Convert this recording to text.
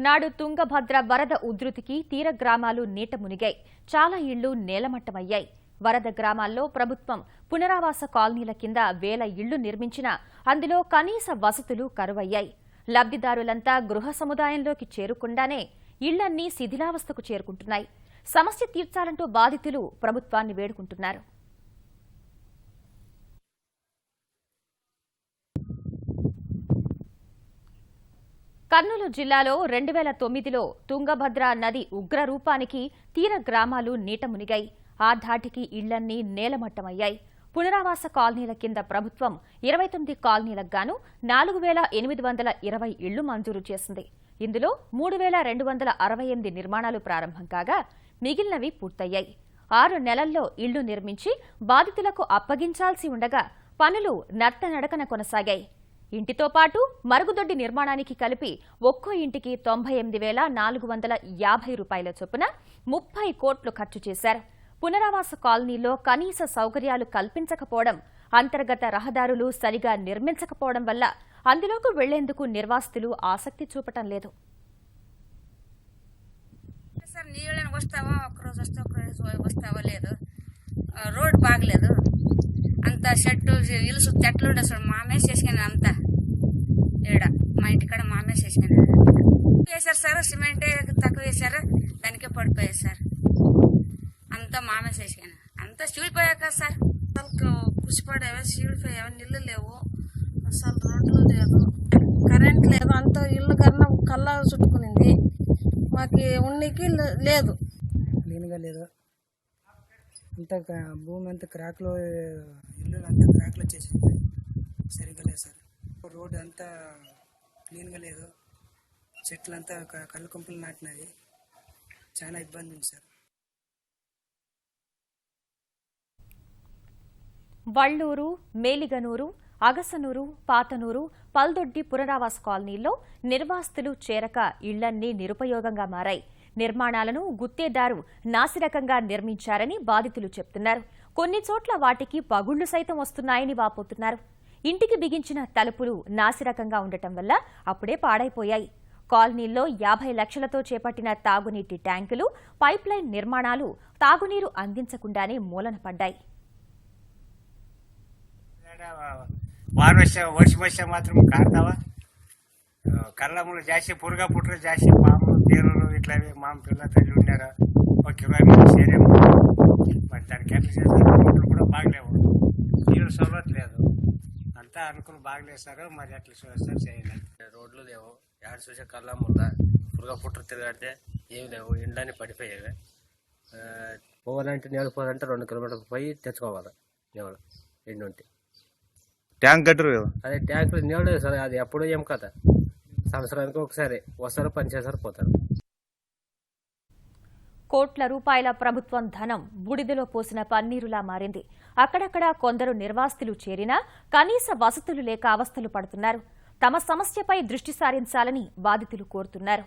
నాడు తుంగభద్ర వరద ఉధృతికి తీర గ్రామాలు నీట మునిగాయి. చాలా ఇళ్లు నేలమట్టమయ్యాయి. వరద గ్రామాల్లో ప్రభుత్వం పునరావాస కాలనీల కింద వేల ఇళ్లు నిర్మించినా అందులో కనీస వసతులు కరువయ్యాయి. లబ్ధిదారులంతా గృహ సముదాయంలోకి చేరుకుండానే ఇళ్లన్నీ శిథిలావస్థకు చేరుకుంటున్నాయి. సమస్య తీర్చాలంటూ బాధితులు ప్రభుత్వాన్ని వేడుకుంటున్నారు. కర్నూలు జిల్లాలో 2009లో తుంగభద్ర నది ఉగ్రరూపానికి తీర గ్రామాలు నీట మునిగాయి. ఆ ధాటికి ఇళ్లన్నీ నేలమట్టమయ్యాయి. పునరావాస కాలనీల కింద ప్రభుత్వం 29 కాలనీలకు గాను 4820 ఇళ్లు మంజూరు చేసింది. ఇందులో 3268 నిర్మాణాలు ప్రారంభం కాగా మిగిలినవి పూర్తయ్యాయి. 6 నెలల్లో ఇళ్లు నిర్మించి బాధితులకు అప్పగించాల్సి ఉండగా పనులు నత్తనడకన కొనసాగాయి. ఇంటితో పాటు మరుగుదొడ్డి నిర్మాణానికి కలిపి ఒక్కో ఇంటికి 98,450 రూపాయల చొప్పున 30 కోట్లు ఖర్చు చేశారు. పునరావాస కాలనీలో కనీస సౌకర్యాలు కల్పించకపోవడం, అంతర్గత రహదారులు సరిగా నిర్మించకపోవడం వల్ల అందులోకి వెళ్లేందుకు నిర్వాసితులు ఆసక్తి చూపటం లేదు. నీళ్ళని వస్తావా, ఒక్కరోజు వస్తా ఒక్కరోజు వస్తావా లేదు. రోడ్డు బాగలేదు. అంత షెడ్లు ఇలుసు చెట్లు ఉండే చూడు, మామే చేసుకుని అంతా ఈడ మా ఇంటికాడ మామే చేసుకుని వేశారు సార్. సిమెంట్ తక్కువ వేశారు, దానికే పడిపోయారు సార్. అంతా మామే చేసుకుని అంతా చీడిపోయాక సార్. అసలు పుచ్చిపడేవా, చీడిపోయావా, నీళ్ళు లేవు, అసలు రోడ్లు లేదు, కరెంట్ లేదు. అంత ఇల్లు కన్నా కల్లా చుట్టుకునింది. మాకు ఉన్నికి లేదు, క్లీన్గా లేదు. అంతా భూమి అంతా క్రాక్లో, ఇల్లు అంతా క్రాక్లో వచ్చేసింది. సరిగ్గా లేదు సార్. రోడ్డు అంతా క్లీన్గా లేదు. చెట్లు అంతా కళ్ళు కొంపలు నాటినవి. చాలా ఇబ్బంది ఉంది సార్. వళ్లూరు, మేలిగనూరు, అగసనూరు, పాతనూరు, పల్దొడ్డి పునరావాస కాలనీల్లో నిర్వాసితులు చేరక ఇళ్లన్నీ నిరుపయోగంగా మారాయి. నిర్మాణాలను గుత్తేదారు నాసిరకంగా నిర్మించారని బాధితులు చెప్తున్నారు. కొన్ని చోట్ల వాటికి పగుళ్లు సైతం వస్తున్నాయని వాపోతున్నారు. ఇంటికి బిగించిన తలుపులు నాసిరకంగా ఉండటం వల్ల అప్పుడే పాడైపోయాయి. కాలనీల్లో 50 లక్షలతో చేపట్టిన తాగునీటి ట్యాంకులు, పైప్లైన్ నిర్మాణాలు తాగునీరు అందించకుండానే మూలన పడ్డాయి. ವರ್ಷ మాత్రం కాడతావా కళ్ళములు జాసి పురుగా పుట్టలు జాసి మామూలు పేరులు ఇట్లా మామ పిల్ల తల్లి ఉన్నారు. ఒక కిలోమీటర్ చేరేము. మరి దానికి ఎట్లా చేస్తారు? రోడ్లు కూడా బాగలేవు, నీళ్ళు సౌలత్ లేదు, అంతా అనుకుని బాగలేస్తారు. మరి ఎట్లా చూస్తారు చేయలేదు. రోడ్లు లేవు, యాడ్ చూసే కళ్ళముల పురుగా పుట్టలు తిరగాడితే ఏమి లేవు. ఇండ్లని పడిపోయేవి. పోవాలంటే నీళ్ళు పోవాలంటే 2 కిలోమీటర్లు పోయి తెచ్చుకోవాలి నీళ్ళు ఎండుంటే. ట్యాంక్ కట్టరు కదా, అదే ట్యాంకులు నీళ్ళు సార్. అది ఎప్పుడు ఏం కదా, సంవత్సరానికి ఒకసారి వస్తారు, పనిచేసారు, పోతారు. కోట్ల రూపాయల ప్రభుత్వం ధనం బూడిదలో పోసిన పన్నీరులా మారింది. అక్కడక్కడ కొందరు నిర్వాసితులు చేరినా కనీస వసతులు లేక అవస్థలు పడుతున్నారు. తమ సమస్యపై దృష్టి సారించాలని బాధితులు కోరుతున్నారు.